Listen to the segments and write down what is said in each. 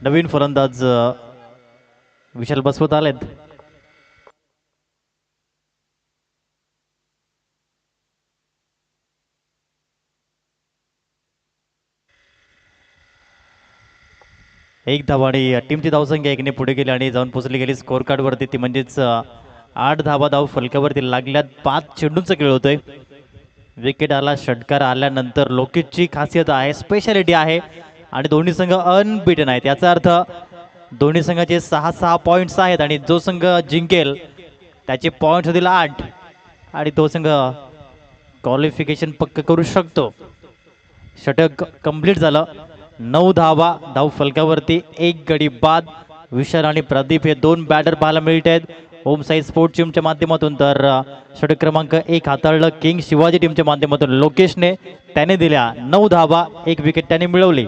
नवीन फलंदाज विशाल बसवत आलेत. एक धावा आणि टीमची धावसंख्या एकने पुढे गेली आणि जाऊन पोहोचली गेली स्कोर कार्ड वरती. ती म्हणजेच 8 धावा धाव फलकावरती लागल्यात. 5 चेंडूंचा खेळ होतोय. विकेट आला, षटकार आल्यानंतर लोकेशची खासियत आहे, स्पेशालिटी आहे आणि दोन्ही संघ अनबीटन आहेत. याचा अर्थ दोन्ही संघाचे 6-6 पॉईंट्स आहेत आणि जो संघ जिंकेल त्याचे पॉईंट्स होतील 8 आणि तो संघ क्वालिफिकेशन पक्क करू शकतो. षटक कंप्लीट झालं. 9 धावा धाव फलकावरती, 1 गडी बाद. विशाल आणि प्रदीप हे 2 बॅटर पाहायला मिळत आहेत होम साईड स्पोर्ट्स टीमच्या माध्यमातून. तर षटक क्रमांक 1 हाताळलं किंग शिवाजी टीमच्या माध्यमातून लोकेशने. त्याने दिल्या 9 धावा, 1 विकेट त्याने मिळवली.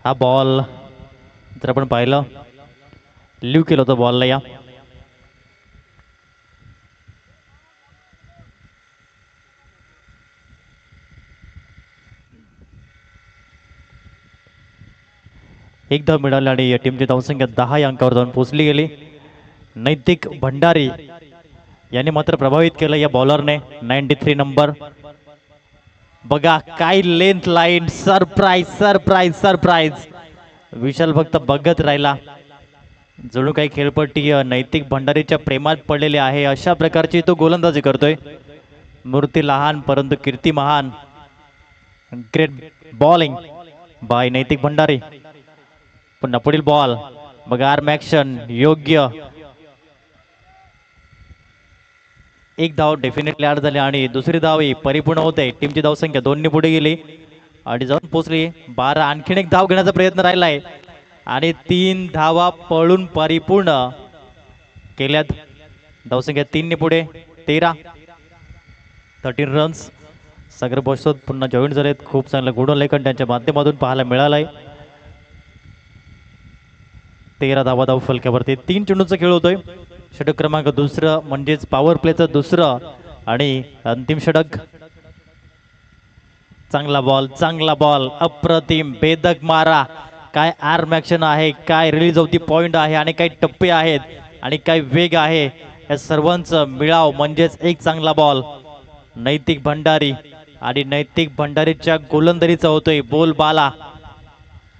हा बॉल जर आपण पाहिलं लिव्ह केलं होतं बॉलला. या एक धाव मिळाली आणि या टीमची धावसंख्या 10 या अंकावर जाऊन पोहोचली गेली. नैतिक भंडारी याने मात्र प्रभावित केलं या बॉलरने. 93 नंबर. बघा काय length line. Surprise surprise surprise. Vishal फक्त बघत राहिला. जणू काही खेळपट्टी नैतिक भंडारीच्या प्रेमात पडलेली आहे अशा प्रकारची तो गोलंदाजी करतोय. मूर्ती लहान परंतु कीर्ती महान. ग्रेट बॉलिंग बाय नैतिक भंडारी. पुन्हा पुढील बॉल बघा. आर्म ॲक्शन योग्य. एक धाव डेफिनेटली ॲड झाली आणि दुसरी धाव ही परिपूर्ण होते. टीमची धावसंख्या 2 ने पुढे गेली आणि जाऊन पोहोचली 12. आणखीन एक धाव घेण्याचा प्रयत्न राहिलाय आणि 3 धावा पळून परिपूर्ण केल्यात. धावसंख्या 3 ने पुढे 13 रन्स. सागर बसवत पुन्हा जॉईन झालेत. खूप चांगलं गुणलेखन त्यांच्या माध्यमातून पाहायला मिळालंय. 13 धावा धाव फलकावरती. 3 चेंडूंचा खेळ होतोय. षटक क्रमांक 2 म्हणजेच पॉवर प्लेचं 2 आणि अंतिम षटक. चांगला बॉल अप्रतिम बेदक मारा. काय आर्म ॲक्शन आहे, काय रिलीज ऑफ दी पॉइंट आहे आणि काय टप्पे आहेत आणि काय वेग आहे. या सर्वांचं मिळाव म्हणजेच एक चांगला बॉल. नैतिक भंडारी आणि नैतिक भंडारीच्या गोलंदाजीचा होतोय बोलबाला.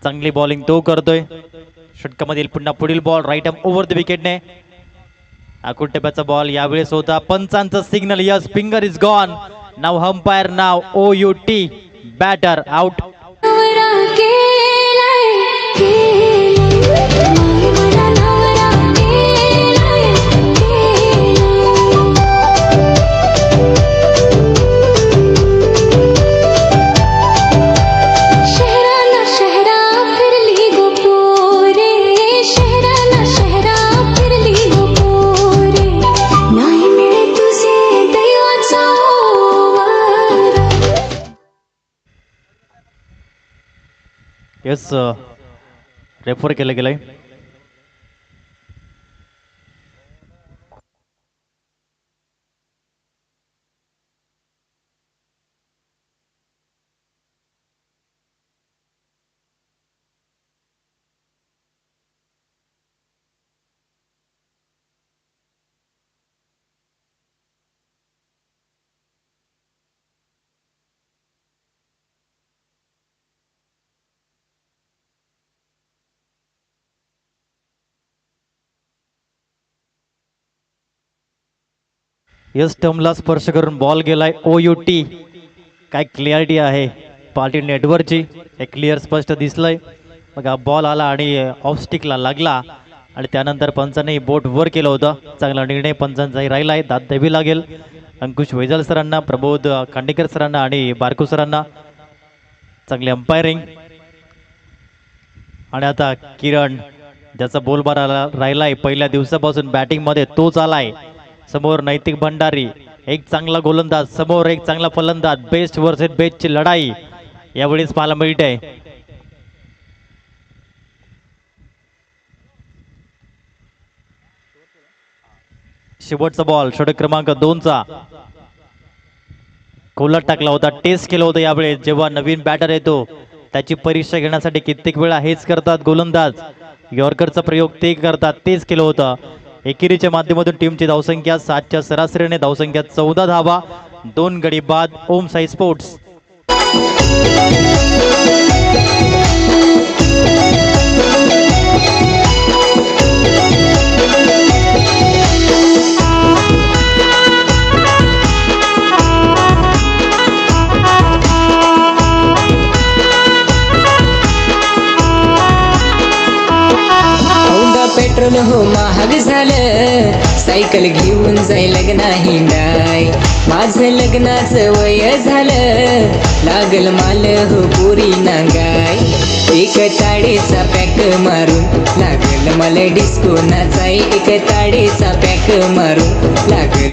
चांगली बॉलिंग तो करतोय. षटकामधील पुन्हा पुढील ball right arm over the विकेटने. आकुट टप्प्याचा बॉल यावेळेस होता. पंचांचं signal. Yes, finger is gone. नाव अंपायर नाव OUT. Batter out. Yes, refer केलं गेलंय. यस, टर्मला स्पर्श करून बॉल गेलाय. OUT. काय क्लिअरिटी आहे पार्टी नेटवर्कची. एक क्लिअर स्पष्ट दिसलंय. बघा बॉल आला आणि ऑफ स्टिकला लागला आणि त्यानंतर पंचांनी बोट वर केलं होतं. चांगला निर्णय पंचांचाही राहिलाय. दाद द्यावी लागेल अंकुश वैजल सरांना, प्रबोध खांडेकर सरांना आणि बारकू सरांना. चांगली अंपायरिंग. आणि आता किरण ज्याचा बोलबार राहिलाय पहिल्या दिवसापासून बॅटिंग मध्ये तोच आलाय. समोर नैतिक भंडारी, एक चांगला गोलंदाज, समोर एक चांगला फलंदाज. बेस्ट वर्सेस बेस्टची लढाई यावेळेस पाहायला मिळते. शेवटचा बॉल षटक क्रमांक 2चा खोलात टाकला होता. टेस्ट केलं होतं यावेळेस. जेव्हा नवीन बॅटर येतो त्याची परीक्षा घेण्यासाठी कित्येक वेळा हेच करतात गोलंदाज. यॉर्करचा प्रयोग ते करतात, तेच केलं होतं. एकेरीच्या माध्यमातून टीमची धावसंख्या 7च्या सरासरीने धावसंख्या 14 धावा, 2 गडी बाद. ओम साई स्पोर्ट्स. पेट्रोल हो महाग झालं, सायकल घेऊन जाय लग्ना हिंडाय. माझं लग्नाचं वय झालं, लागल माल हो पुरी नांगाय. एक ताडेचा पॅक मारून लागल मला डिस्को नाचाय. एक ताडेचा पॅक मारून लागल.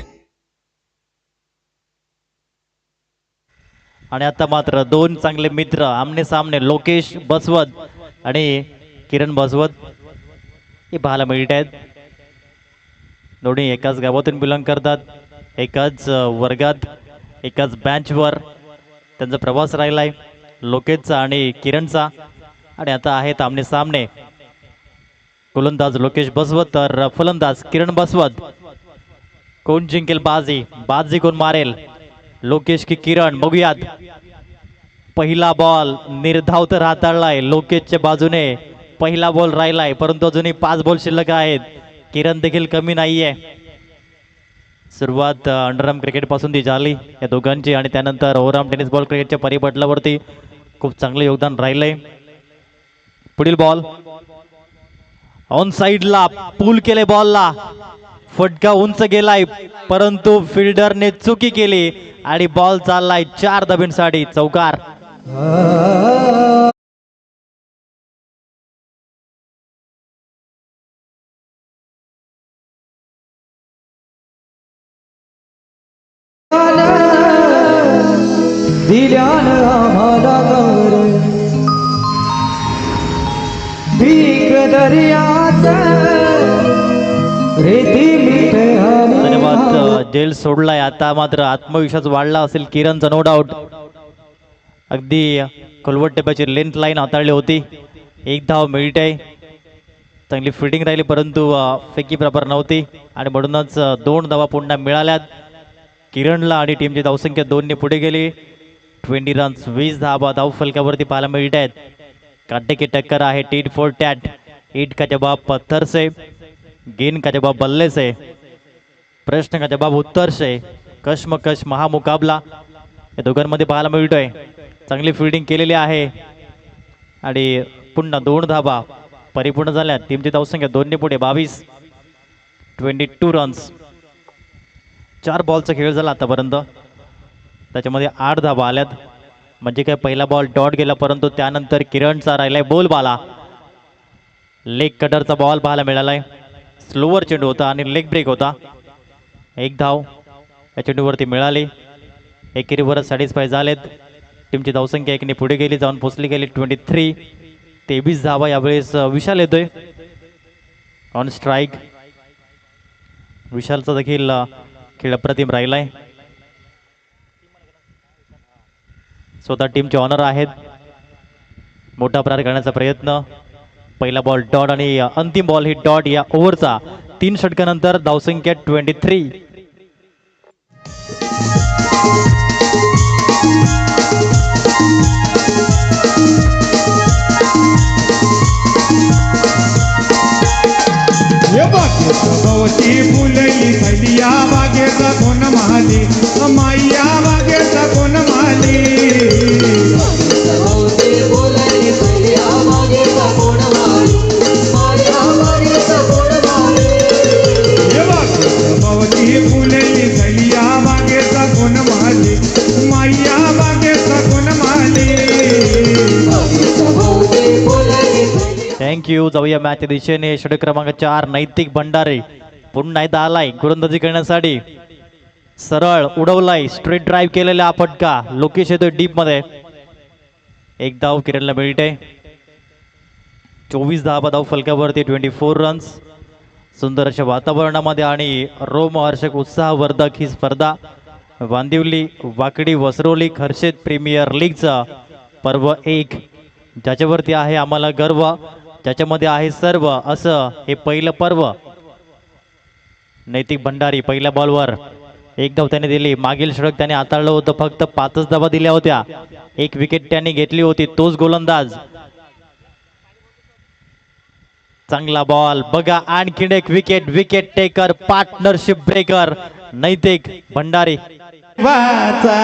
आणि आता मात्र दोन चांगले मित्र आमने सामने, लोकेश बसवत आणि किरण बसवत हे पाहायला मिळत आहेत. दोन्ही एकाच गावातून बिलॉंग करतात, एकाच वर्गात, एकाच बँचवर त्यांचा प्रवास राहिलाय, लोकेशचा आणि किरणचा. आणि आता आहेत आमने सामने. गोलंदाज लोकेश बसवत तर फलंदाज किरण बसवत. कोण जिंकेल बाजी, बाजी कोण मारेल, लोकेश की किरण, बघूयात. पहिला बॉल निर्धाव तर हाताळलाय लोकेशच्या बाजूने. पहिला बॉल राहिलाय परंतु अजूनही 5 बॉल शिल्लक आहेत. किरण देखील कमी नाहीये. सुरुवात अंडरआर्म क्रिकेट पासून ती झाली या दोघांची आणि त्यानंतर ओव्हरआर्म टेनिस बॉल क्रिकेटच्या परिपटलावरती खूप चांगलं योगदान राहिलंय. पुढील बॉल ऑन साइडला पूल केले, बॉलला फटका उंच गेलाय परंतु फिल्डरने चुकी केली आणि बॉल चाललाय 4 धाबींसाठी, चौकार. दिल्यान आम्हाला गौर भीक दर्यात रेती मीठ आणि धन्यवाद. जेल सोडलाय. आता मात्र आत्मविश्वास वाढला असेल किरणचा, नो डाऊट. अगदी खोलवट टेपाची लेंथ लाईन हाताळली होती. 1 धाव मिळते. चांगली फिल्डिंग राहिली परंतु फेकी प्रभार नव्हती आणि म्हणूनच 2 धावा पुन्हा मिळाल्यात किरणला आणि टीमची धावसंख्या 2 ने पुढे गेली. 20 रन्स, 20 धावा धाव फलकावरती पाहायला मिळत आहेत. कांटे की टक्कर आहे. Tit for tat. ईट का जवाब पत्थर से, गेंद का जवाब बल्ले से, प्रश्न का जवाब उत्तर से. कश्मकश महामुकाबला या दोघांमध्ये पाहायला मिळतोय. चांगली फिल्डिंग केलेली आहे आणि पुन्हा 2 धावा परिपूर्ण झाल्या. टीमची धावसंख्या 2 ने पुढे 22. 22 रन्स. 4 बॉलचा खेळ झाला आतापर्यंत, त्याच्यामध्ये 8 धावा आल्यात. म्हणजे काय पहिला बॉल डॉट गेला परंतु त्यानंतर किरणचा राहिलाय बोल बाला. लेग कटरचा बॉल पाहायला मिळालाय. स्लोवर चेंडू होता आणि लेग ब्रेक होता. 1 धाव या चेंडूवरती मिळाली. एकेरीवरच सॅटिस्फाय झालेत. टीमची धावसंख्या 1 ने पुढे गेली, जाऊन पोचली गेली 23. 23 धावा यावेळेस विशाल येतोय ऑन स्ट्राईक. विशालचा देखील खेळ अप्रतिम राहिलाय. स्वतः टीमचे ऑनर आहेत. मोठा प्रहार करण्याचा प्रयत्न. पहिला बॉल डॉट आणि अंतिम बॉल ही डॉट या ओव्हरचा. 3 षटकानंतर धावसंख्या 23. भवती फुलली सलिया बागेचा कोण माली, माया बागेचा कोण माली. भवती फुलली सलिया बागेचा कोण माली, माया बागेचा कोण माली. थँक्यू. जाऊया मॅच दिशेने. षटक क्रमांक 4 नैतिक भंडारे पुन्हा एकदा आलाय गोलंदाजी करण्यासाठी, सरळ उडवलाय, स्ट्रेट ड्राईव्ह केलेला हा फटका, लोकेश येतोय डीप मध्ये. एक धाव किरणला मिळते. 24 धावा धाव फलकावरती, 24 रन्स. सुंदर अशा वातावरणामध्ये आणि रोमहर्षक उत्साहवर्धक ही स्पर्धा वांदिवली वाकडी वसरोली खर्शेद प्रीमियर लीगचा पर्व 1, ज्याच्यावरती आहे आम्हाला गर्व, ज्याच्यामध्ये आहे सर्व असं हे पहिलं पर्व. नैतिक भंडारी पहिल्या बॉलवर 1 धाव त्याने दिली. मागील षटक त्याने हाताळलं होतं, फक्त 5च धावा दिल्या होत्या. 1 विकेट त्याने घेतली होती, तोच गोलंदाज. चांगला बॉल बघा, आणखीन एक wicket, wicket taker, partnership breaker नैतिक भंडारी. वाचा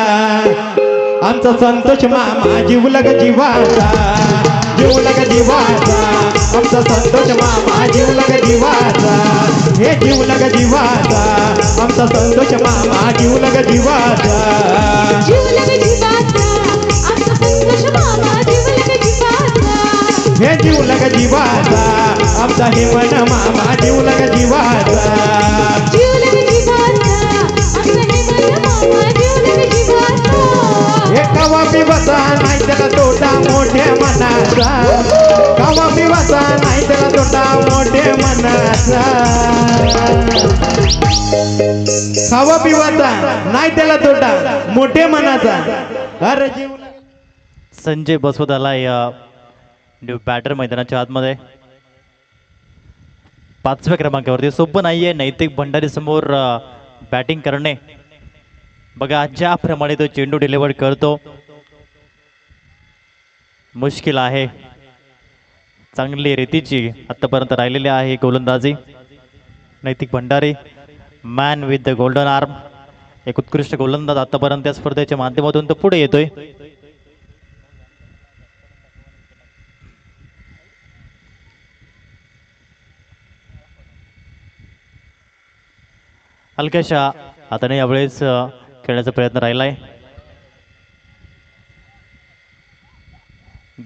आमचा संतोष मामा जीवलग जीवाचा, जीवलग जीवाचा, आमचा संतोष मामा जीवलग जीवाचा, हे जीवलग जीवाचा, आमचा संतोष मामा जीवलग जीवाचा, जीवलग जीवाचा, आमचा संतोष मामा जीवलग जीवाचा, हे जीवलग जीवाचा, आमचा हेमन मामा जीवलग जीवाचा, जीवलग जीवाचा, आमचा हेमन मामा जीवलग जीवाचा. हे कवा पिवसा नाही त्याला तोटा मोठे मनाचा, कवा पिवसा नाही त्याला तोटा मोठे मनाचा, कवा पिवाचा नाही त्याला तोटा मोठे मनाचा. अरे जीव संजय बसवत आलाय न्यू बॅटर मैदानाच्या आतमध्ये. 5व्या क्रमांकावरती. सोपं नाहीये नैतिक भंडारी समोर बॅटिंग करणे. बघा ज्याप्रमाणे तो चेंडू डिलिव्हर करतो, मुश्किल आहे. चांगली रीतीची आतापर्यंत राहिलेली आहे गोलंदाजी. नैतिक Bhandari man with the golden arm, एक उत्कृष्ट गोलंदाज आतापर्यंत या स्पर्धेच्या माध्यमातून तो पुढे येतोय. हलक्याशा हाताने यावेळेस खेळण्याचा प्रयत्न राहिलाय.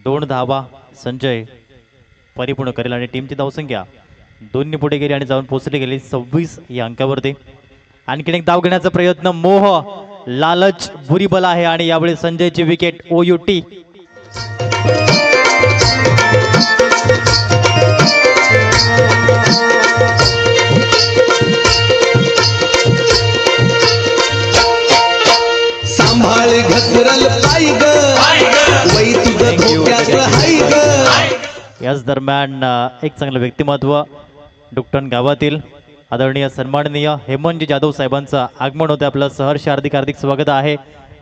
2 धावा संजय परिपूर्ण करेल आणि टीमची धावसंख्या 2 पुढे गेली आणि जाऊन पोहोचली गेली 26 या अंकावरती. आणखीन एक धाव घेण्याचा प्रयत्न, मोह लालच बुरी बल आहे आणि यावेळी संजयची विकेट. OUT. सांभाळ घसरल पाय ग, वै तुझं धोक्यात हाय ग. याच दरम्यान एक चांगलं व्यक्तिमत्व डुकटन गावातील आदरणीय सन्माननीय हेमंतजी जाधव साहेबांचं आगमन होते. आपलं सहर्ष हार्दिक हार्दिक स्वागत आहे.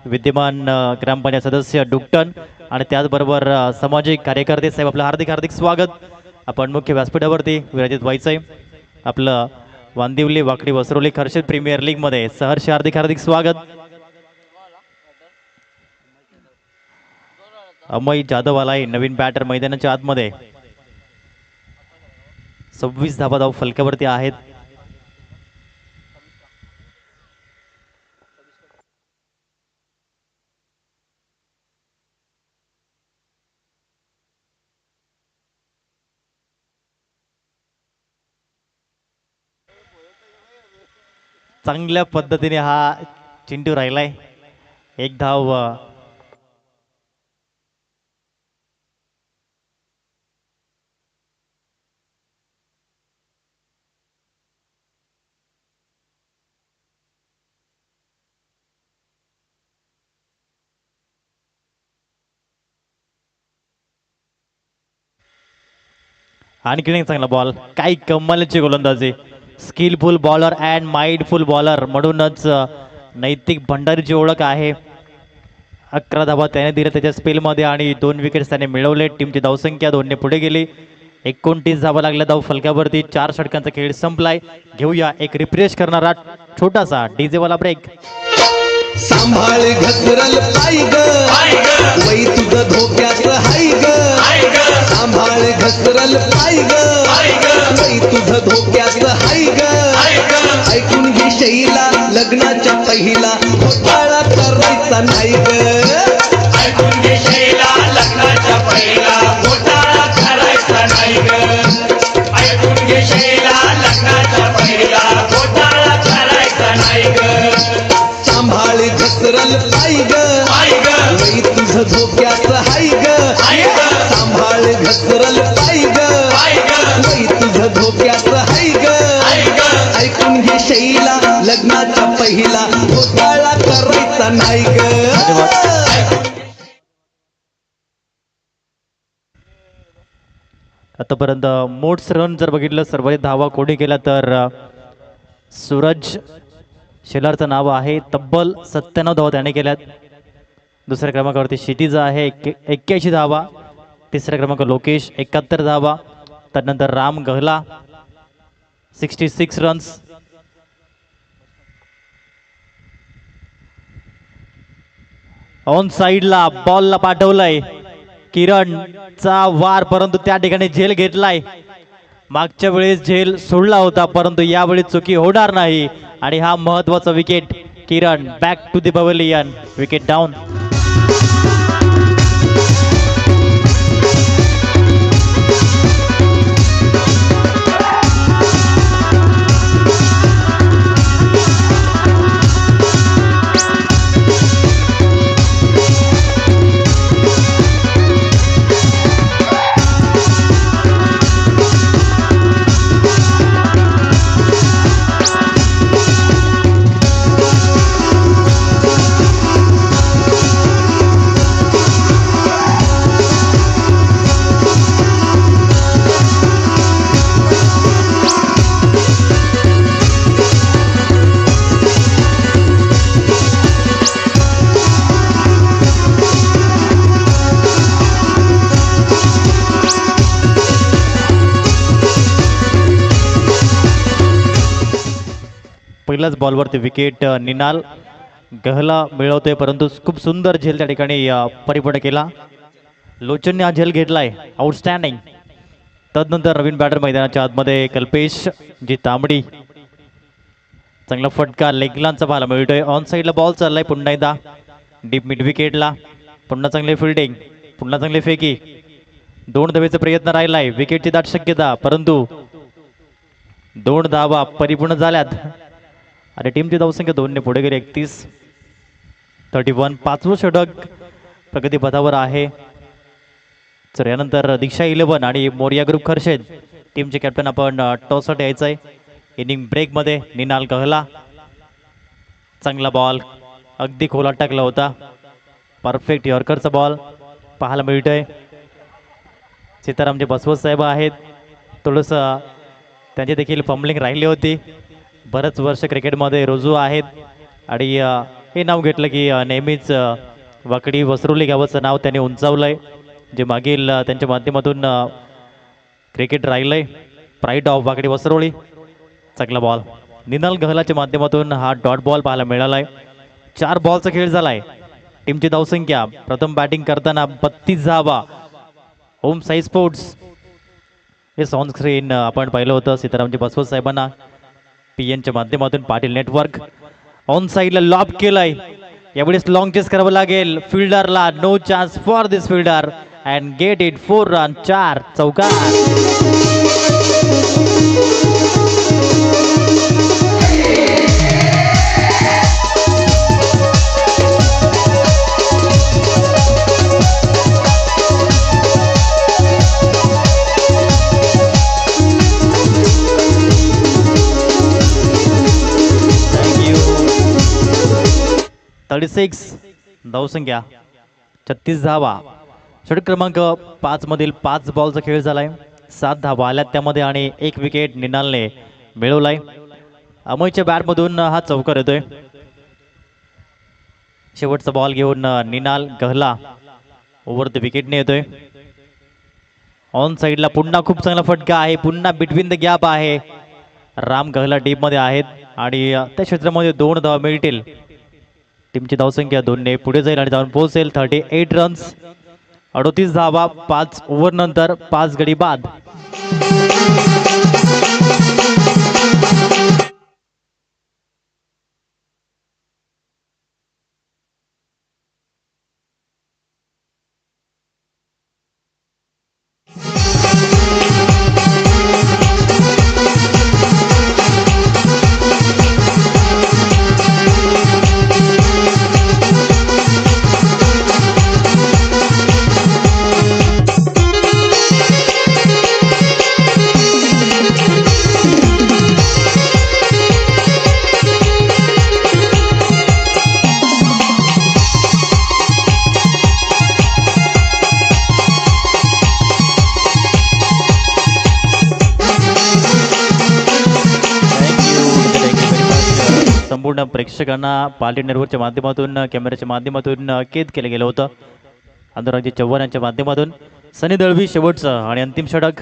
विद्यमान ग्रामपंचायत सदस्य डुकटन आणि त्याचबरोबर सामाजिक कार्यकर्ते साहेब, आपलं हार्दिक हार्दिक स्वागत. आपण मुख्य व्यासपीठावरती विराजित व्हायचं आहे. आपलं वांदिवली वाकडी वसरोली खर्शेद प्रीमियर लीगमध्ये सहर्ष हार्दिक हार्दिक स्वागत. अमय जाधव आलाय नवीन बॅटर मैदानाच्या आतमध्ये. 26 धावा धाव फलकावरती आहेत. चांगल्या पद्धतीने हा चेंडू राहिलाय. 1 धाव आणखीन एक चांगला बॉल. काय कमालीची गोलंदाजी. Skilful bowler and mindful bowler म्हणूनच नैतिक भंडारीची ओळख आहे. 11 धावा त्याने दिल्या त्याच्या स्पेलमध्ये आणि 2 विकेट्स त्याने मिळवले. टीमची धावसंख्या 2 पुढे गेली. 29 धावा लागल्या धाव फलकावरती. 4 षटकांचा खेळ संपलाय. घेऊया एक रिफ्रेश करणारा छोटासा डीजे वाला ब्रेक. सांभाळ घसरल पाय ग, वै तुझं धोक्यात हाय ग. सांभाळ घसरल पाय ग, वै तुझं धोक्यात हाय ग. ऐकून घे शैला, लग्नाच्या पहिला घोटाळा करायचा नाही ग. ऐकून घे शैला, लग्नाच्या पहिला घोटाळा करायचा नाही ग. ऐकून घे शैला, लग्नाच्या पहिला धोक्यात हाय ग ऐकून घे शैला लग्नाच्या पहिला घोटाळा करायचा नाही ग आतापर्यंत मोट्स रन जर बघितलं सर्वाधिक धावा कोणी केला तर सूरज शेलारचं नाव आहे, तब्बल 97 धावा त्याने केल्यात. दुसऱ्या क्रमांकावरती क्षितिज आहे 81 धावा. तिसऱ्या क्रमांक लोकेश 71 धावा. त्यानंतर राम गहला 66 रन्स. ऑन साईडला बॉलला पाठवलंय किरणचा वार, परंतु त्या ठिकाणी झेल घेतलाय. मागच्या वेळेस झेल सोडला होता, परंतु यावेळी चुकी होणार नाही आणि हा महत्वाचा wicket. Kiran back to the pavilion, wicket down. पहिल्याच बॉलवरती विकेट निनाल गहला मिळवतोय, परंतु खूप सुंदर झेल त्या ठिकाणी परिपूर्ण केला. लोचनने हा झेल घेतलाय, आउटस्टँडिंग. तदनंतर नवीन बॅटर मैदानाच्या आतमध्ये कल्पेश जी तांबडी, चांगला फटका लेगलांचा पाहायला मिळतोय. ऑन साईडला बॉल चाललाय पुन्हा एकदा डीप मिड विकेटला. पुन्हा चांगली फिल्डिंग, पुन्हा चांगली फेकी, 2 धावेचा प्रयत्न राहिलाय. विकेटची दाट शक्यता, परंतु 2 धावा परिपूर्ण झाल्यात आणि टीमची धावसंख्या 2 ने पुढे गेली. 31. 5वं षटक प्रगतीपथावर आहे. तर यानंतर दीक्षा 11 आणि मोरिया ग्रुप खर्शेद टीमचे कॅप्टन आपण टॉससाठी यायचं आहे. इनिंग ब्रेकमध्ये निनाल गहला, चांगला बॉल अगदी खोलात टाकला होता. परफेक्ट यॉर्करचा बॉल पाहायला मिळतोय. सीतारामचे बसवत साहेब आहेत, थोडंसं त्यांची देखील फंबलिंग राहिली होती. बरंच वर्ष क्रिकेटमध्ये रुजू आहेत आणि हे नाव घेतलं की नेहमीच वाकडी वसरोली गावाचं नाव त्यांनी उंचावलंय, जे मागील त्यांच्या माध्यमातून क्रिकेट राहिलंय. प्राईड ऑफ वाकडी वसरोळी. चांगला बॉल निनाल गहलाच्या माध्यमातून हा डॉट बॉल पाहायला मिळालाय. 4 बॉलचा खेळ झालाय. टीमची धावसंख्या प्रथम बॅटिंग करताना 32 धावा. होम साई स्पोर्ट्स हे ऑन स्क्रीन आपण पाहिलं होतं सीतारामजी बसवत साहेबांना पीएनच्या माध्यमातून. पाटील नेटवर्क ऑन साईडला लॉब केलाय. यावेळेस लॉंग चेस करावं लागेल फिल्डरला. No chance for this fielder and get it 4 run. 4 चौकार. थँक्यू. 36 धावसंख्या, 36 धावा. षटक क्रमांक 5 मधील 5 बॉलचा खेळ झालाय. 7 धावा आल्यात त्यामध्ये आणि 1 विकेट निनालने मिळवलाय. अमयच्या बॅटमधून हा चौकार येतोय. शेवटचा बॉल घेऊन निनाल गहला ओव्हर द विकेटने येतोय. ऑन साईडला पुन्हा खूप चांगला फटका आहे. पुन्हा बिटवीन द गॅप आहे. राम गहला डीप मध्ये आहेत आणि त्या क्षेत्रामध्ये 2 धावा मिळतील. टीमची धावसंख्या 2 ने पुढे जाईल आणि जाऊन पोहोचेल 38 रन्स. 38 धावा 5 ओव्हर नंतर 5 गडी बाद. संपूर्ण प्रेक्षकांना पार्टी नेटवर्कच्या माध्यमातून कॅमेऱ्याच्या माध्यमातून कैद केलं गेलं होतं. अनुरागजी चव्हाण यांच्या माध्यमातून सनी दळवी शेवटचं आणि अंतिम षटक.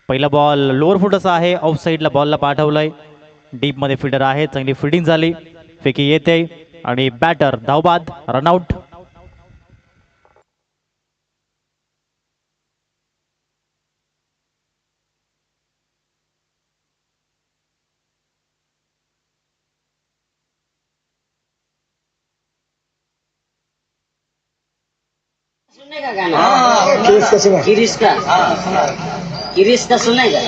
पहिला बॉल लोअर फुट असा आहे, ऑफ साईडला बॉलला पाठवलंय, डीपमध्ये फिल्डर आहे, चांगली फिल्डिंग झाली, फेकी येते आणि बॅटर धावबाद, रनआउट. सुनेगा गाना किरिस का सुनेगा.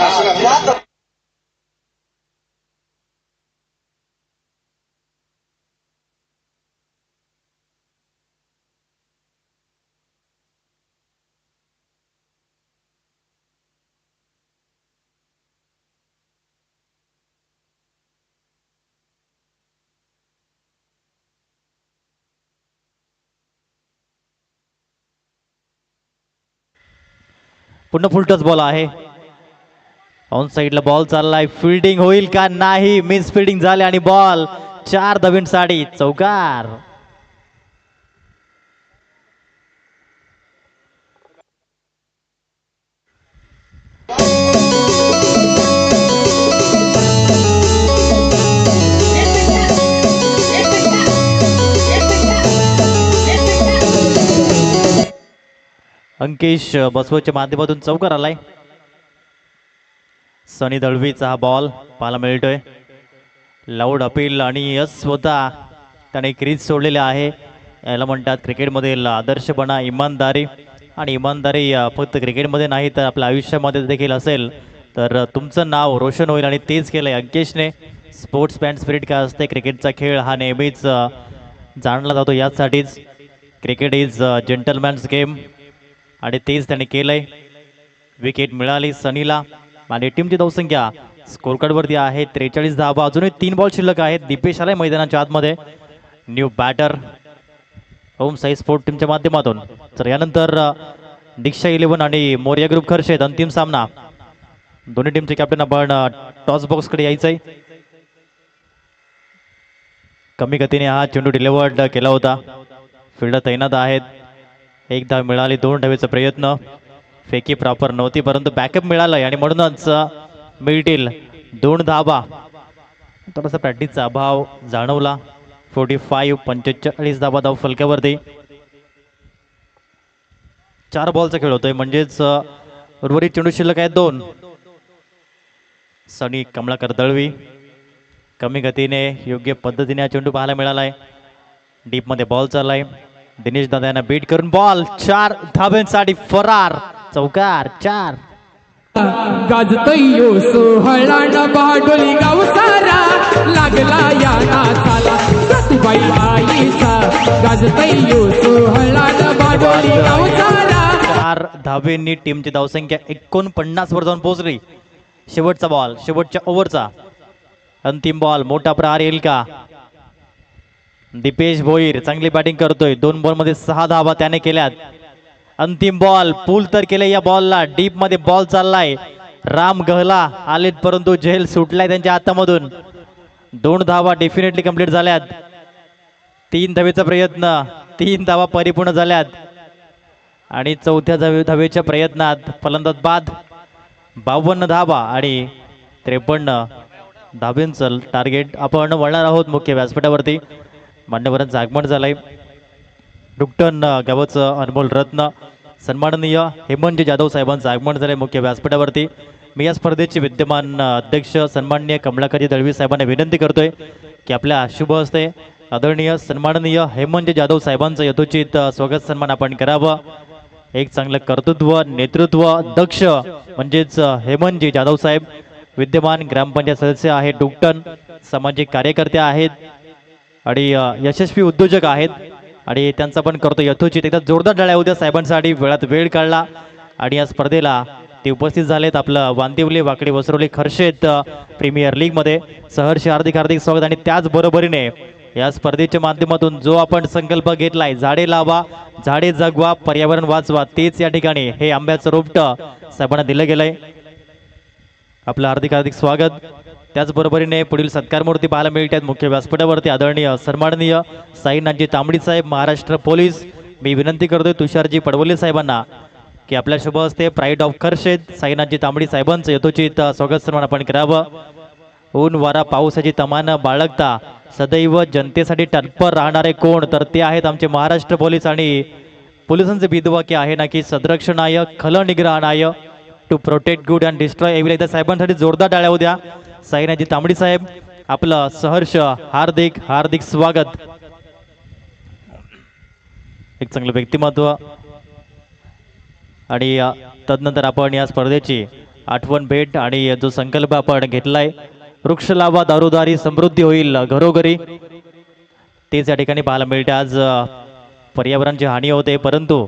पुन्हा फुलटच बॉल आहे, ऑन साईडला बॉल चाललाय, फिल्डिंग होईल का नाही, मिस फिल्डिंग झाली आणि बॉल 4 धाबींसाठी चौकार. अंकेश बसवच्या माध्यमातून चौकार आलाय. सनी दळवीचा हा बॉल पाहायला मिळतोय. लाऊड अपील आणि यस स्वतः त्याने क्रीज सोडलेले आहे. याला म्हणतात क्रिकेटमधील आदर्शपणा, इमानदारी. आणि इमानदारी फक्त क्रिकेटमध्ये नाही तर आपल्या आयुष्यामध्ये देखील असेल तर तुमचं नाव रोशन होईल आणि तेच केलंय अंकेशने. स्पोर्ट्समॅन स्पिरिट काय असते, क्रिकेटचा खेळ हा नेहमीच जाणला जातो यासाठीच. क्रिकेट इज जेंटलमॅन्स गेम आणि तेच त्याने केलंय. विकेट मिळाली सनीला आणि टीमची धावसंख्या स्कोर कार्डवरती आहे 43 धावा. अजूनही 3 बॉल शिल्लक आहेत. दीपेश आलाय मैदानाच्या आतमध्ये, न्यू बॅटर होम साई स्पोर्ट टीमच्या माध्यमातून. तर यानंतर दीक्षा 11 आणि मोरिया ग्रुप खर्शेत अंतिम सामना. दोन्ही टीमचे कॅप्टन आपण टॉस बॉक्सकडे यायचंय. कमी गतीने हा चेंडू डिलिव्हर्ड केला होता. फिल्डर तैनात आहेत. 1 धाव मिळाली, 2 धावेचा प्रयत्न, फेकी प्रॉपर नव्हती परंतु बॅकअप मिळालाय आणि म्हणूनच मिळतील 2 धावा. थोडासा प्रॅक्टिसचा अभाव जाणवला. 45 धावा धाव फलकावरती. 4 बॉलचा खेळ होतोय म्हणजेच उर्वरित चेंडू शिल्लक आहेत 2. सनी कमलाकर दळवी कमी गतीने योग्य पद्धतीने हा चेंडू पाहायला मिळालाय. डीपमध्ये बॉल चाललाय. दिनेश दादा यांना बीट करून बॉल 4 धाब्यांसाठी फरार, चौकार 4. गाजतयो सोहळान बाडोली गाव सारा लागला या नाचाला सतुबाई आईचा. गाजतयो सोहळान बाडोली गाव सारा. 4 धाब्यांनी टीमची धावसंख्या 49 वर जाऊन पोहोचली. शेवटचा बॉल, शेवटच्या ओव्हरचा अंतिम बॉल, मोठा प्रहार येईल का. दीपेश भोईर चांगली बॅटिंग करतोय. 2 बॉलमध्ये 6 धावा त्याने केल्यात. अंतिम बॉल पूल तर केले या बॉलला. डीप मध्ये बॉल चाललाय. राम गहला आलेत परंतु झेल सुटलाय त्यांच्या हातामधून. 2 धावा डेफिनेटली कंप्लीट झाल्यात. 3 धावेचा प्रयत्न, 3 धावा परिपूर्ण झाल्यात आणि 4थ्या धावेच्या प्रयत्नात फलंदाज बाद. 52 धावा आणि 53 धाब्यांचं टार्गेट. आपण वळणार आहोत मुख्य व्यासपीठावरती. मान्यवरांचं आगमन झालंय. डुकटन गावाचं अनमोल रत्न सन्माननीय हेमंतजी जाधव साहेबांचं आगमन झालंय मुख्य व्यासपीठावरती. मी या स्पर्धेचे विद्यमान अध्यक्ष सन्माननीय कमलाकरजी दळवी साहेबांना विनंती करतोय की आपल्या शुभ हस्ते आदरणीय सन्माननीय हेमंतजी जाधव साहेबांचं यथोचित स्वागत सन्मान आपण करावं. एक चांगलं कर्तृत्व, नेतृत्व दक्ष म्हणजेच हेमंतजी जाधव साहेब विद्यमान ग्रामपंचायत सदस्य आहेत, डुकटन सामाजिक कार्यकर्ते आहेत आणि यशस्वी उद्योजक आहेत आणि त्यांचा पण करतो यथोचित. एकदा जोरदार टाळ्या होत्या साहेबांसाठी. वेळात वेळ काढला आणि या स्पर्धेला ते उपस्थित झालेत. आपलं वांदिवली वाकडी वसरवली खर्शेत प्रीमियर लीग मध्ये सहर्ष हार्दिक हार्दिक स्वागत. आणि त्याचबरोबरीने या स्पर्धेच्या माध्यमातून जो आपण संकल्प घेतलाय, झाडे लावा, झाडे जगवा, पर्यावरण वाचवा, तेच या ठिकाणी हे आंब्याचं रोपटं साहेबांना दिलं गेलंय. आपलं हार्दिक हार्दिक स्वागत. त्याचबरोबरीने पुढील सत्कार मूर्ती पाहायला मिळत आहेत मुख्य व्यासपीठावरती आदरणीय सन्माननीय साईनाथजी तांबडी साहेब महाराष्ट्र पोलीस. मी विनंती करतोय तुषारजी पडवले साहेबांना की आपल्या शुभ हस्ते प्राईड ऑफ खर्शेद साईनाथजी तांबडी साहेबांचं यथोचित स्वागत सन्मान आपण करावं. ऊन वारा पावसाची तमान बाळगता सदैव जनतेसाठी तत्पर राहणारे कोण तर ते आहेत आमचे महाराष्ट्र पोलीस. आणि पोलिसांचे विधवाक्य आहे ना की सदरक्षणाय खल निग्रहणाय to protect good and destroy evil. एकदा साहेबांसाठी जोरदार टाळ्या उद्या. साईनाथजी तांबडी साहेब आपलं सहर्ष हार्दिक हार्दिक स्वागत. एक चांगलं व्यक्तिमत्व आणि तदनंतर आपण या स्पर्धेची आठवण भेट आणि जो संकल्प आपण घेतलाय वृक्ष लावा दारोदारी समृद्धी होईल घरोघरी तेच या ठिकाणी पाहायला मिळते. आज पर्यावरणाची हानी होते परंतु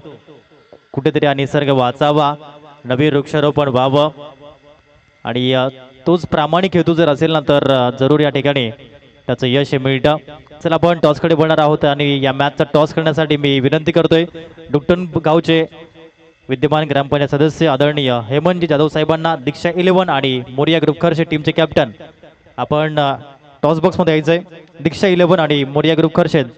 कुठेतरी हा निसर्ग वाचावा नवीन वृक्षारोपण व्हावं आणि तोच प्रामाणिक हेतू जर असेल ना तर जरूर या ठिकाणी त्याचं यश मिळतं. चला आपण टॉसकडे बोलणार आहोत आणि या मॅचचा टॉस करण्यासाठी मी विनंती करतोय डुकटन गावचे विद्यमान ग्रामपंचायत सदस्य आदरणीय हेमंतजी जाधव साहेबांना दीक्षा 11 आणि मोरिया ग्रुप खर्चे टीमचे कॅप्टन आपण टॉस बॉक्समध्ये यायचंय. दीक्षा 11 आणि मोरिया ग्रुप खर्षेद.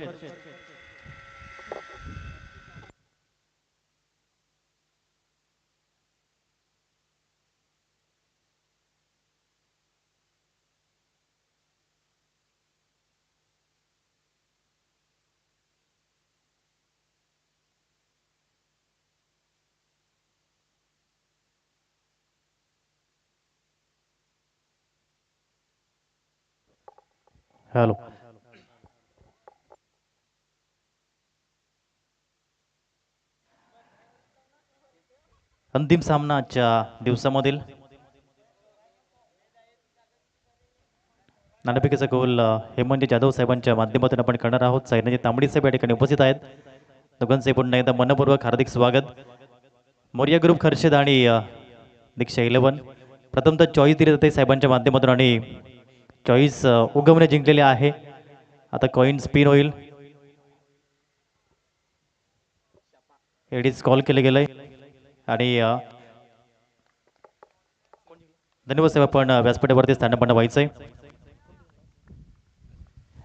हॅलो. अंतिम सामना आजच्या दिवसामधील नाणेफेकीचा गोल हेमंतजी जाधव साहेबांच्या माध्यमातून आपण करणार आहोत. साईनाथजी तांबडी साहेब या ठिकाणी उपस्थित आहेत. दोघांचे पुन्हा एकदा मनपूर्वक हार्दिक स्वागत. मोरिया ग्रुप खर्षेद आणि दीक्षा 11 प्रथमतः चॉईस दिली जाते साहेबांच्या माध्यमातून आणि चॉईस उगमने जिंकलेले आहे. आता कॉईन स्पिन होईल. एडीच कॉल केले गेलंय आणि धन्यवाद साहेब आपण व्यासपीठावरती स्थानपन्न व्हायचंय.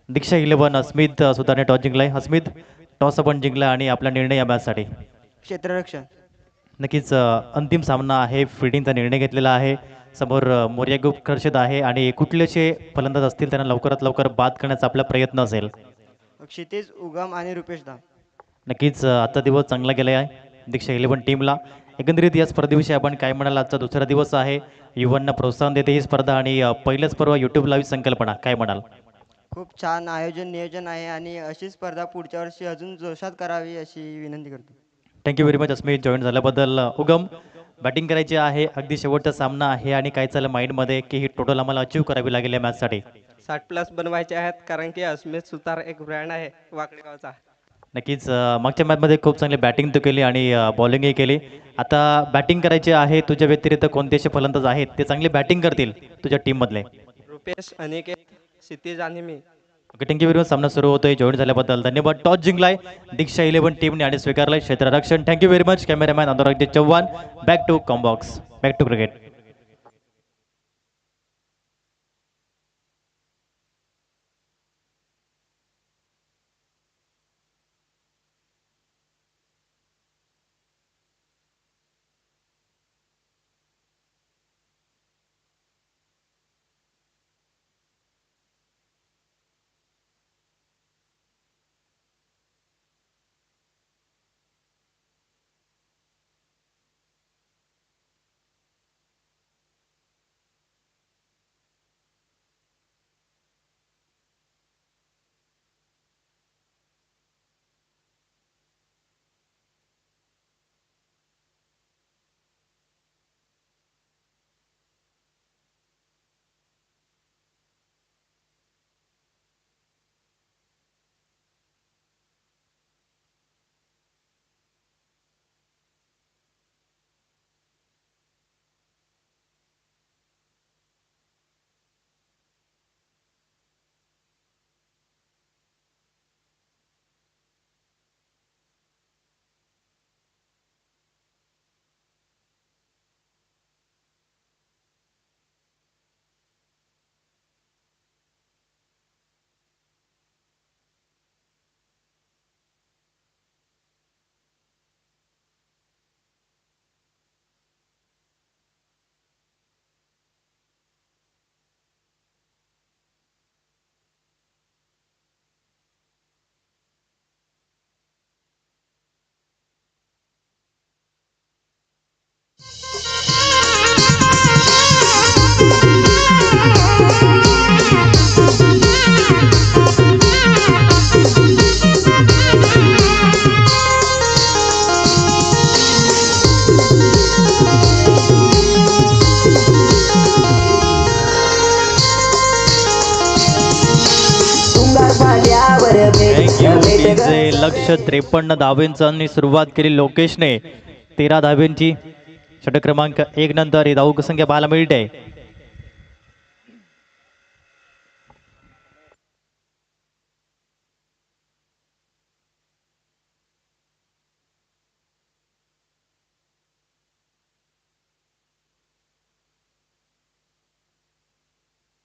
दीक्षा 11 अस्मित सुतारने टॉस जिंकलाय. अस्मित टॉस आपण जिंकला आणि आपला निर्णय या मॅचसाठी क्षेत्ररक्षण. नक्कीच अंतिम सामना आहे. फिल्डिंगचा निर्णय घेतलेला आहे. समोर मोरिया ग्रुप खर्षद आहे आणि कुठलेचे फलंदाज असतील त्यांना लवकरात लवकर बाद करण्याचा आपला प्रयत्न असेल. क्षितिज उगम आणि रुपेश धाम. नक्कीच आजचा दिवस चांगला गेला आहे दीक्षा 11 टीमला. एकंदरीत या स्पर्धेविषयी आपण काय म्हणाल? आजचा दुसरा दिवस आहे. युवांना प्रोत्साहन देते ही स्पर्धा आणि पहिल्याच पर्व यूट्यूब लाईव्ह संकल्पना काय म्हणाल? खूप छान आयोजन नियोजन आहे आणि अशी स्पर्धा पुढच्या वर्षी अजून जोशात करावी अशी विनंती करतो. Thank you very much Asmit join झाल्याबद्दल. उगम बॅटिंग करायची आहे. अगदी शेवटचा सामना आहे आणि काय चाललं माइंडमध्ये की ही टोटल आम्हाला अचीव करावी लागेल या मॅचसाठी? 60+ बनवायचे आहेत कारण की अस्मित सुतार एक ब्रँड आहे वाकडे गावचा. नक्कीच मागच्या मॅचमध्ये खूप चांगली बॅटिंग तू केली आणि बॉलिंगही केली. आता बॅटिंग करायची आहे. तुझ्या व्यतिरिक्त कोणते असे फलंदाज आहेत ते चांगली बॅटिंग करतील तुझ्या टीममधले? रुपेश, अनिकेत, क्षितिज आणि मी. Okay thank you very much. सामना सुरू होतोय. जॉईन झाल्याबद्दल धन्यवाद. टॉस जिंकलाय दीक्षा 11 टीमने आणि स्वीकारलाय क्षेत्ररक्षण. Thank you very much. Cameraman Anurag Chavan. Back to comm box. Back to cricket. DJ लक्ष 53 धावेंची सुरुवात केली लोकेशने 13 धावेंची. षटक क्रमांक 1 नंतर ही धाव संख्या पाहायला मिळते.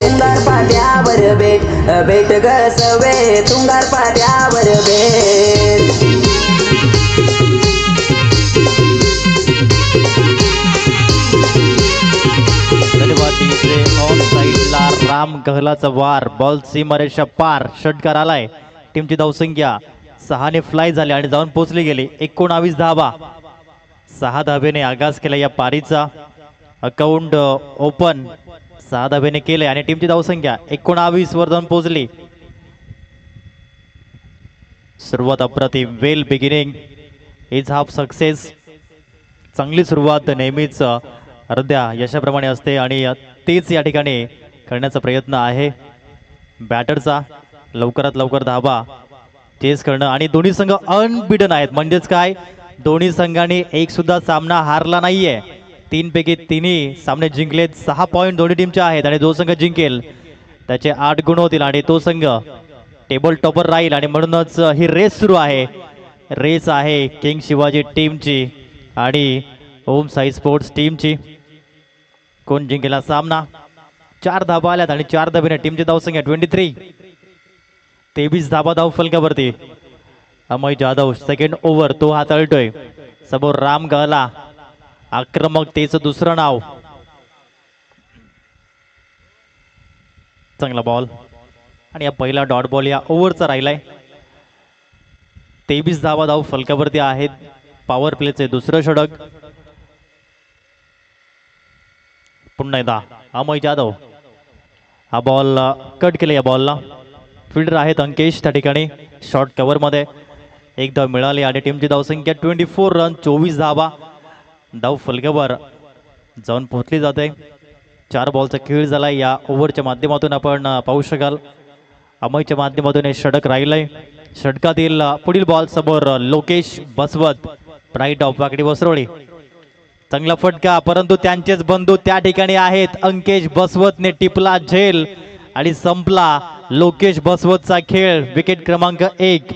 तुंगार पाट्यावर बेट बेट ग सवे तुंगार पाट्यावर बेट. धन्यवाद डीजे. ऑन साईडला राम गहलाचा वार, बॉल सीमारेषा पार, षटकार आलाय. टीमची धावसंख्या 6 ने फ्लाय झाली आणि जाऊन पोहोचली गेली 19 धावा. 6 धावेने आगास केला या पारीचा. अकाउंट ओपन 6 धावेने केले आणि टीमची धावसंख्या 19 वर जाऊन पोहोचली. सुरुवात अप्रतिम, वेल बिगिनिंग इज हाफ सक्सेस. चांगली सुरुवात नेहमीच अर्ध्या यशाप्रमाणे असते आणि तेच या ठिकाणी करण्याचा प्रयत्न आहे बॅटरचा. लवकरात लवकर धावा चेस करणं आणि दोन्ही संघ अनबिटन आहेत. म्हणजेच काय, दोन्ही संघांनी एक सुद्धा सामना हारला नाहीये. 3 पैकी 3 सामने जिंकलेत. 6 पॉईंट दोन्ही टीमचे आहेत आणि जो संघ जिंकेल त्याचे 8 गुण होतील आणि तो संघ टेबल टॉपर राहील. आणि म्हणूनच ही रेस सुरू आहे. रेस आहे किंग शिवाजी टीमची आणि ओम साई स्पोर्ट्स टीमची. कोण जिंकेला सामना. 4 धाबा आल्यात आणि 4 धाबेने टीमची धावसंख्या 23. 23 धाबा धाव फलकावरती. अमय जाधव सेकंड ओव्हर तो हाताळतोय. समोर राम गहला आक्रमकतेचं दुसरं नाव. चांगला बॉल आणि या पहिला डॉट बॉल या ओव्हरचा राहिलाय. 23 धावा धाव फलकावरती आहेत. पॉवर प्लेचे दुसरं षटक. पुन्हा एकदा अमय जाधव. हा बॉल कट केला. या बॉलला फिल्डर आहेत अंकेश त्या ठिकाणी शॉर्ट कव्हर मध्ये. एक धाव मिळाली आणि टीमची धावसंख्या 24 रन 24 धावा धाव फलकावर जाऊन पोहोचली जाते. 4 बॉलचा खेळ झाला. या ओव्हरच्या माध्यमातून आपण पाहू शकाल अमयच्या माध्यमातून हे षटक राहिलंय. षटकातील पुढील बॉल समोर लोकेश बसवत प्राईड ऑफ वाकडी वसरोळी. चांगला फटका परंतु त्यांचेच बंधू त्या ठिकाणी आहेत. अंकेश बसवतने टिपला झेल आणि संपला लोकेश बसवतचा खेळ. विकेट क्रमांक 1.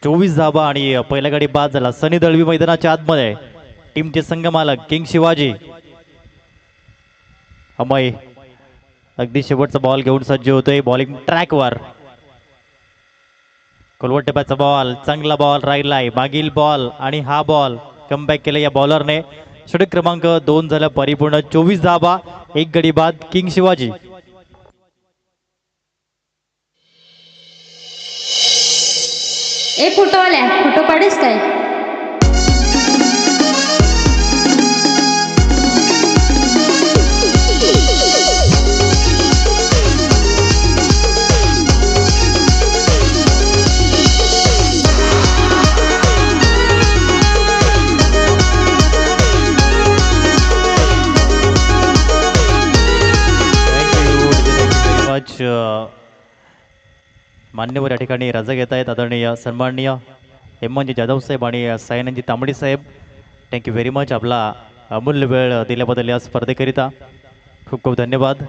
चोवीस धाबा आणि पहिल्या गाडी बाद झाला. सनी दळवी मैदानाच्या आतमध्ये. टीमचे संघमालक किंग शिवाजी. अमय अगदी शेवटचा बॉल घेऊन सज्ज होतोय बॉलिंग ट्रॅकवर. कोलवट टप्प्याचा बॉल. चांगला बॉल राहिलाय. मागील बॉल आणि हा बॉल कमबॅक केला या बॉलरने. षटक क्रमांक 2 झाला परिपूर्ण. 24 धाबा 1 गडी बाद किंग शिवाजी. ए फोटो आल्या फोटो काढेस काय. मान्यवर या ठिकाणी रजा घेत आहेत आदरणीय सन्माननीय हेमंत जाधव साहेब आणि सायनंदजी तांबडी साहेब. Thank you very much. आपला अमूल्य वेळ दिल्याबद्दल या स्पर्धेकरिता खूप खूप धन्यवाद.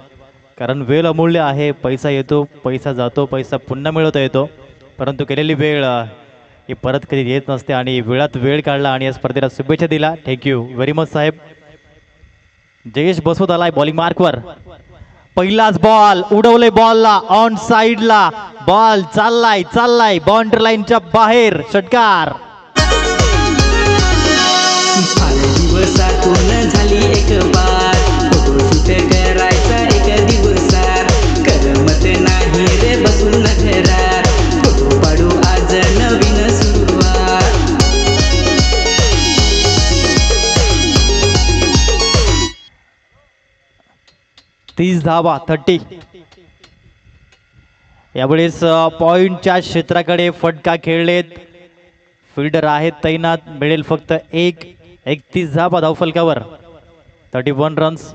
कारण वेळ अमूल्य आहे. पैसा येतो, पैसा जातो, पैसा पुन्हा मिळवता येतो. परंतु केलेली वेळ ही परत कधी येत नसते आणि वेळात वेळ काढला आणि या स्पर्धेला शुभेच्छा दिला. थँक्यू व्हेरी मच साहेब. जयेश बसवत आलाय बॉलिंग मार्कवर. पहिलाच बॉल उडवले, बॉलला ऑन साइडला बॉल चाललाय बाउंड्री लाईनच्या बाहेर. षटकार. फार दिवसातून झाली एक बार, फोटोशूट करायचा एक दिवसात, करमत नाही रे बसून घरात, फोटो पाडू आज नवीन सुरुवात. 30 धावा 30. यावेळेस पॉइंटच्या क्षेत्राकडे फटका खेळलेत, फिल्डर आहेत तैनात. मिळेल फक्त 31 धावा धावफलकावर. 31 रन्स.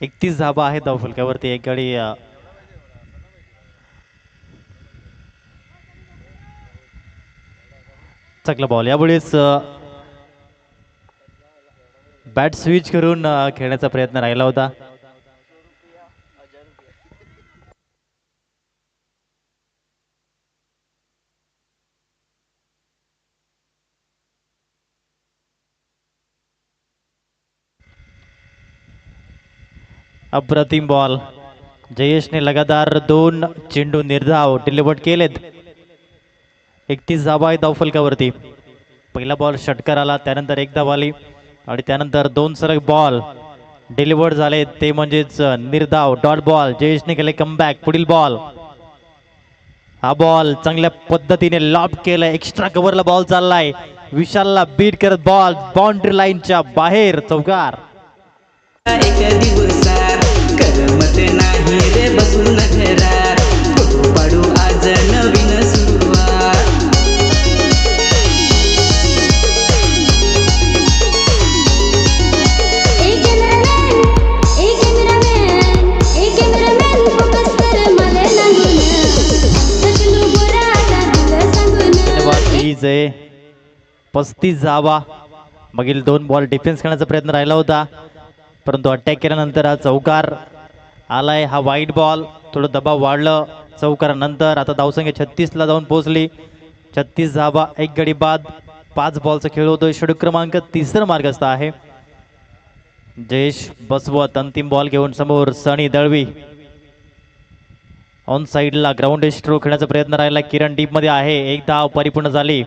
एकतीस धाबा आहेत धावफलकावरती. एक गाडी चांगला बॉल. यावेळेस बॅट स्विच करून खेळण्याचा प्रयत्न राहिला होता. अप्रतिम बॉल. जयेशने लगातार 2 चेंडू निर्धाव डिलिव्हर केलेत. 31 धावा आहेत धावफलकावरती. पहिला बॉल षटकार आला, त्यानंतर एक धाव आली आणि त्यानंतर 2 सलग बॉल डिलिव्हर झाले, ते म्हणजेच निर्धाव डॉट बॉल. जयेशने केले कमबॅक. पुढील बॉल. हा बॉल चांगल्या पद्धतीने लॉब केलाय, एक्स्ट्रा कव्हरला बॉल चाललाय, विशालला बीट करत बॉल बाउंड्री लाईनच्या बाहेर. चौकार. एक दिवसात करमत नाही रे बसून घरात, फोटो पाडू आज नवीन सुरुवात. धन्यवाद. 35 धावा. मागील 2 बॉल डिफेन्स करण्याचा प्रयत्न राहिला होता, परंतु अटॅक केल्यानंतर हा चौकार आलाय. हा वाईट बॉल, थोडं दबाव वाढलं चौकारानंतर. आता धावसंख्या 36ला जाऊन पोहोचली. 36 धावा, 1 गडी बाद. 5 बॉलचा खेळ होतोय. षटक क्रमांक 3 मार्गस्थ आहे. जयेश बसवत अंतिम बॉल घेऊन समोर. सनी दळवी ऑन साइडला ग्राउंड स्ट्रोक खेळण्याचा प्रयत्न राहिला. किरण डीप मध्ये आहे. 1 धाव परिपूर्ण झाली.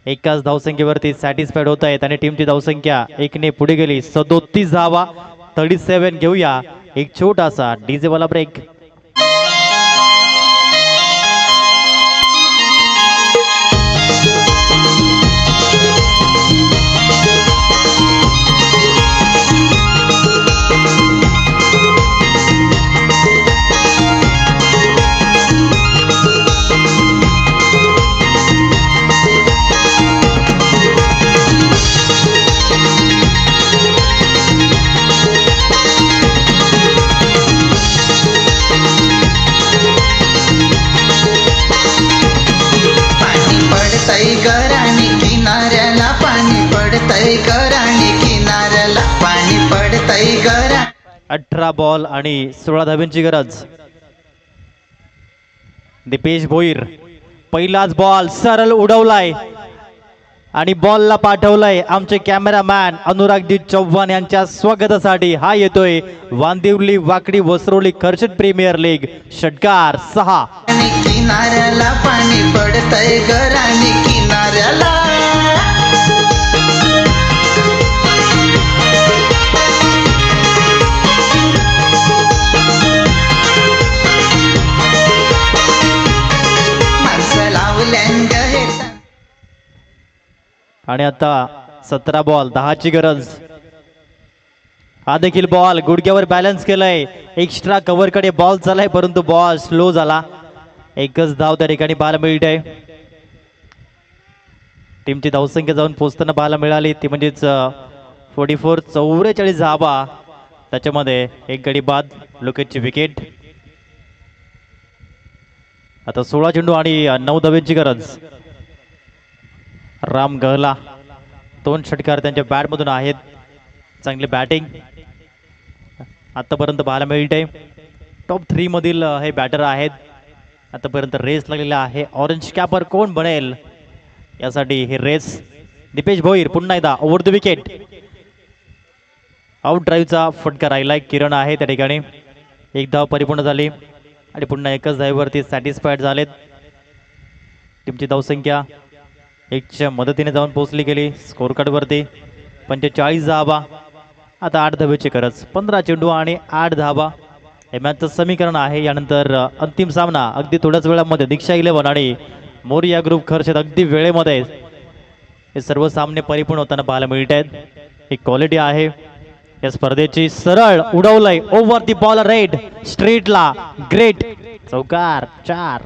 एकाच धावसंख्येवरती सॅटिस्फाईड होत आहेत आणि टीमची धावसंख्या 1 ने पुढे गेली. 37 धावा. 37. घेऊया एक छोटासा डीजे वाला ब्रेक. गराणी किनाऱ्याला पाणी पडतय, गराणी किनाऱ्याला पाणी पडतय गरा. 18 बॉल आणि 16 धाब्यांची गरज. दीपेश भोईर. पहिलाच बॉल सरळ उडवलाय आणि बॉलला पाठवलाय आमचे कॅमेरामॅन अनुरागजी चव्हाण यांच्या स्वागतासाठी. हा येतोय वांदिवली वाकडी वसरोली खर्चट प्रीमियर लीग. षटकार. 6. किनाऱ्याला पाणी पडतय, गराणी किनाऱ्याला. माणसं लावल्यान गहेता. आणि आता 17 बॉल 10ची गरज. हा देखील बॉल गुडघ्यावर बॅलन्स केलाय. एक्स्ट्रा कव्हर कडे बॉल चालाय, परंतु बॉल स्लो झाला. एकच धाव त्या ठिकाणी पाहायला मिळते. टीमची धावसंख्या जाऊन पोचताना पाहायला मिळाली ती म्हणजेच 44-44 धावा, त्याच्यामध्ये एक गडी बाद, लोकेटची विकेट. आता 16 चेंडू आणि 9 धावेची गरज. राम गहला 2 षटकार त्यांच्या बॅटमधून आहेत. चांगली बॅटिंग आतापर्यंत पाहायला मिळते. टॉप 3 मधील हे बॅटर आहेत. आतापर्यंत रेस लागलेला आहे. ऑरेंज कॅपर कोण बनेल यासाठी हे रेस. दीपेश भोईर पुन्हा एकदा ओव्हर द विकेट. आउट ड्राईव्हचा फटका राहिलाय. किरण आहे त्या ठिकाणी. एक धाव परिपूर्ण झाली आणि पुन्हा एकच धावेवरती सॅटिस्फाईड झालेत. टीमची धावसंख्या 1च्या मदतीने जाऊन पोहोचली गेली स्कोर कार्डवरती. 45 धावा. आता 8 धावेची गरज. 15 चेंडू आणि 8 धावा हे मॅचचं समीकरण आहे. यानंतर अंतिम सामना अगदी थोड्याच वेळामध्ये दीक्षा 11 आणि मोरिया ग्रुप खर्चेत अगदी वेळेमध्ये हे सर्व सामने परिपूर्ण होताना पाहायला मिळत आहेत. ही क्वालिटी आहे या स्पर्धेची. सरळ उडवलंय ओव्हर दी बॉल रेड स्ट्रीटला. ग्रेट चौकार 4.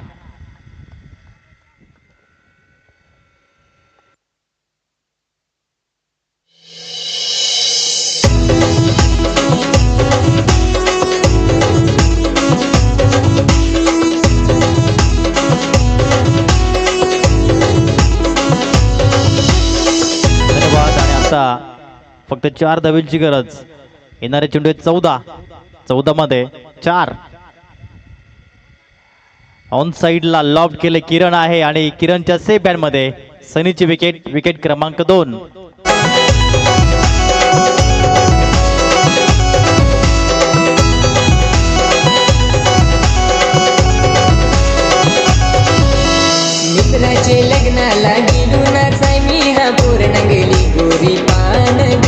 फक्त 4 धावेची गरज. येणारे चेंडू 14 मध्ये 4. ऑन साइडला लॉब केले किरण आहे आणि किरणच्या सेफ बॅट मध्ये सनीची विकेट. विकेट क्रमांक 2. मित्राचे लग्नाला गेलो नाचाय मी हा पूर्ण गेली गोरी पान ग.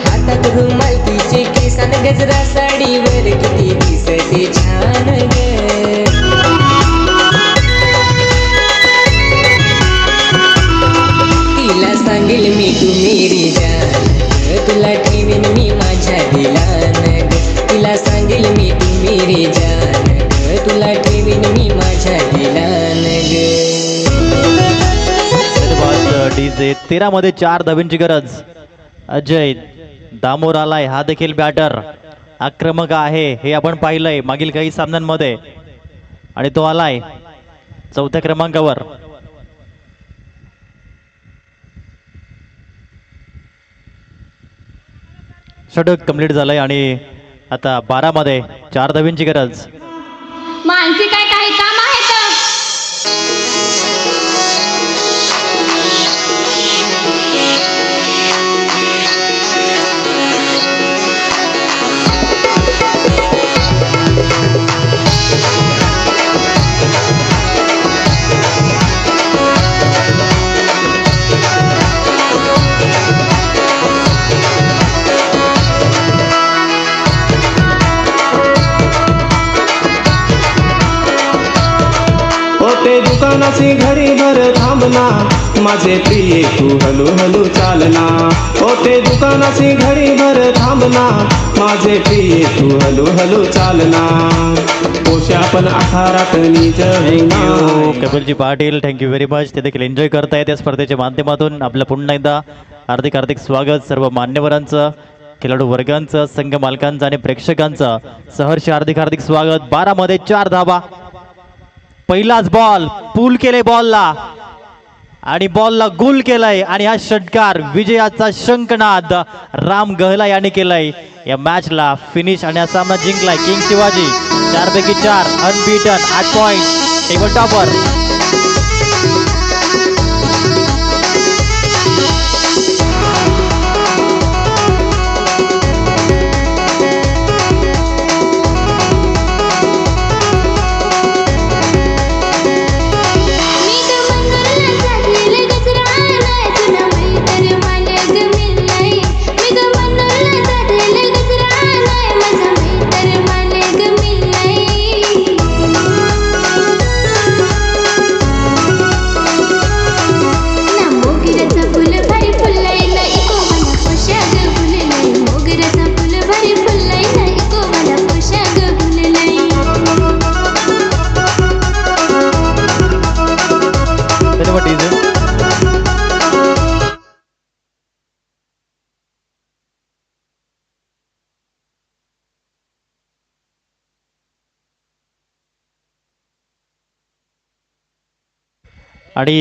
हातात रुमाल तिचे केसान गजरा साडीवर किती दिसते छान ग. तिला सांगेल मी तू मेरी जान ग, तुला ठेवीन मी माझ्या दिलान ग. तिला सांगेल मी तू मेरी जान ग, तुला ठेवीन मी माझ्या दिलान ग. डीजे 13 मध्ये 4 धावेंची गरज. अजय दामोर आलाय. हा देखील बॅटर आक्रमक आहे हे आपण पाहिलंय मागील काही सामन्यांमध्ये आणि तो आलाय 4थ्या क्रमांकावर. षटक कंप्लीट झालंय आणि आता 12 मध्ये 4 धावेंची गरज. मानसी काय काही काम आहे तर ते दुकानाची घडी भर थांबना माझे प्रिय तू हलू हलू चालना. ओ ते दुकानाची घडी भर थांबना माझे प्रिय तू हलू हलू चालना. पोशा पण आखारात नीच होईना. कपिलजी पाटील थँक्यू व्हेरी मच. ते देखील एन्जॉय करतायत या स्पर्धेच्या माध्यमातून. आपलं पुन्हा एकदा हार्दिक हार्दिक स्वागत. सर्व मान्यवरांचं, खेळाडू वर्गांचं, संघ मालकांचं आणि प्रेक्षकांचं सहर्ष हार्दिक हार्दिक स्वागत. 12 मध्ये 4 धावा. पहिलाच बॉल पूल केले बॉलला आणि बॉलला गोल केलाय आणि हा षटकार विजयाचा शंखनाद राम गहला यांनी केलाय. या मॅचला फिनिश आणि हा सामना जिंकलाय किंग शिवाजी. 4 पैकी 4 अनबीटन. 8 point table topper. आणि